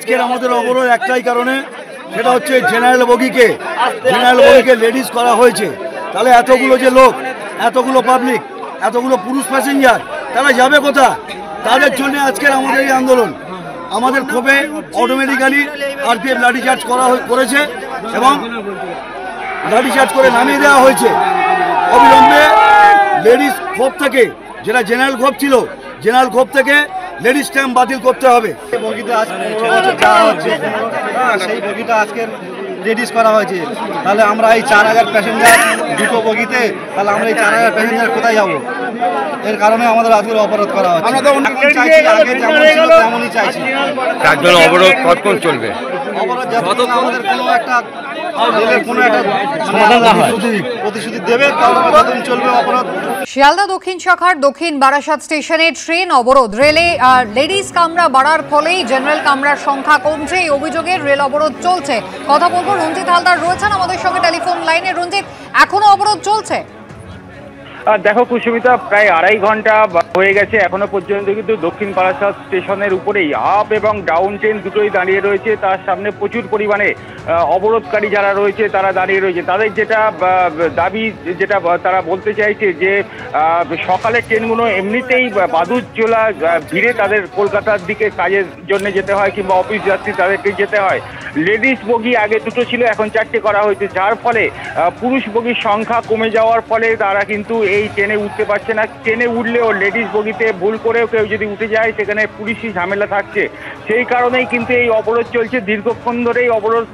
আজকের আমাদের অবরোধ একটাই কারণে, সেটা হচ্ছে জেনারেল বগিকে লেডিস করা হয়েছে। তাহলে এতগুলো যে লোক, এতগুলো পাবলিক, এতগুলো পুরুষ প্যাসেঞ্জার, তারা যাবে কোথায়? তাদের জন্য আজকের আমাদের এই আন্দোলন। আমাদের ক্ষোভে অটোমেটিক্যালি আরপিএফ লাঠিচার্জ করেছে এবং লাঠিচার্জ করে নামিয়ে দেওয়া হয়েছে। অবিলম্বে লেডিস ক্ষোভ থেকে, যেটা জেনারেল ক্ষোভ ছিল, জেনারেল ক্ষোভ থেকে লেডিস স্ট্যাম্প বাতিল করতে হবে। বগিতে আজকে সেই বগিটা আজকের লেডিস করা হয়েছে। তাহলে আমরা এই 4000 প্যাসেঞ্জার দুটো বগিতে, তাহলে আমরা এই 4000 প্যাসেঞ্জার কোথায় যাবো? এর কারণে আমাদের আজকের অবরোধ করা হচ্ছে। আমরা আগে যেমন ছিল তেমনই চাইছি। তার জন্য অবরোধ কতক্ষণ চলবে? অবরোধ যতক্ষণ আমাদের কোনো একটা প্রতিশ্রুতি দেবে ততদিন চলবে অবরোধ। শিয়ালদা দক্ষিণ শাখার দক্ষিণ বারাসাত স্টেশনে ট্রেন অবরোধ। রেলে লেডিস কামরা বাড়ার ফলেই জেনারেল কামরার সংখ্যা কমছে। এই অভিযোগে রেল অবরোধ চলছে। কথা বলবো, রঞ্জিত হালদার রয়েছেন আমাদের সঙ্গে টেলিফোন লাইনে। রঞ্জিত, এখনো অবরোধ চলছে? দেখো কুসুমিতা, প্রায় 2.5 ঘন্টা হয়ে গেছে। এখনো পর্যন্ত কিন্তু দক্ষিণ বারাসাত স্টেশনের উপরেই আপ এবং ডাউন ট্রেন দুটোই দাঁড়িয়ে রয়েছে। তার সামনে প্রচুর পরিমাণে অবরোধকারী যারা রয়েছে তারা দাঁড়িয়ে রয়েছে। তাদের যেটা দাবি, যেটা তারা বলতে চাইছে যে সকালে ট্রেনগুলো এমনিতেই বাদুড়-জোলা ভিড়ে তাদের কলকাতার দিকে কাজের জন্য যেতে হয়, কিংবা অফিস যাত্রী তাদেরকে যেতে হয়। লেডিস বগি আগে দুটো ছিল, এখন 4টে করা হয়েছে, যার ফলে পুরুষ বগির সংখ্যা কমে যাওয়ার ফলে তারা কিন্তু এই ট্রেনে উঠতে পারছে না। ট্রেনে উঠলেও লেডিস বগিতে ভুল করেও কেউ যদি উঠে যায়, সেখানে পুলিশি ঝামেলা থাকছে। সেই কারণেই কিন্তু এই অবরোধ চলছে। দীর্ঘক্ষণ ধরেই অবরোধ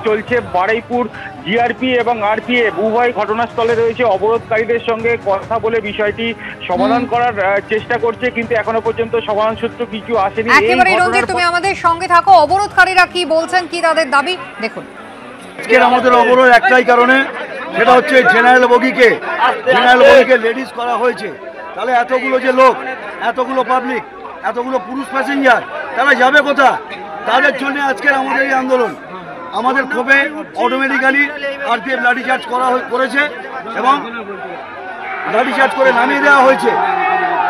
চলছে। বারুইপুর জিআরপি এবং আরপিএফ উভয় ঘটনাস্থলে রয়েছে। অবরোধকারীদের সঙ্গে কথা বলে বিষয়টি সমাধান করার চেষ্টা করছে, কিন্তু এখনো পর্যন্ত সমাধান সূত্র কিছু আসেনি। একেবারে রঞ্জিত, তুমি আমাদের সঙ্গে থাকো। অবরোধকারীরা কি বলছেন, কি তাদের দাবি, দেখুন। আজকের আমাদের অবরোধ একটাই কারণে, সেটা হচ্ছে জেনারেল বগিকে লেডিস করা হয়েছে। তাহলে এতগুলো যে লোক, এতগুলো পাবলিক, এতগুলো পুরুষ প্যাসেঞ্জার, তারা যাবে কোথায়? তাদের জন্য আজকের আমাদের এই আন্দোলন। আমাদের ক্ষোভে অটোমেটিক্যালি আরপিএফ লাঠিচার্জ করেছে এবং লাঠিচার্জ করে নামিয়ে দেওয়া হয়েছে।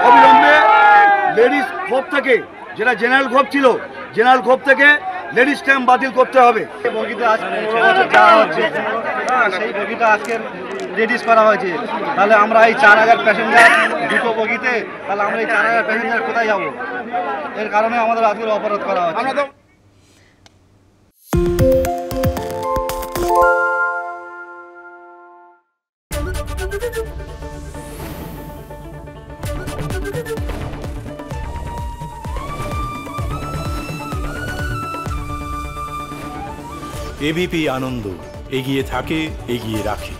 অবিলম্বে লেডিস ক্ষোভ থেকে, যেটা জেনারেল ক্ষোভ ছিল, জেনারেল ক্ষোভ থেকে লেডিস স্ট্যাম্প বাতিল করতে হবে। বগিতে আজকে সেই বগিটা আজকের লেডিস করা হয়েছে। তাহলে আমরা এই 4000 প্যাসেঞ্জার দুটো বগিতে, তাহলে আমরা এই 4000 প্যাসেঞ্জার কোথায় যাবো? এর কারণে আমাদের আজকের অবরোধ করা হচ্ছে। এবিপি আনন্দ এগিয়ে থাকে, এগিয়ে রাখে।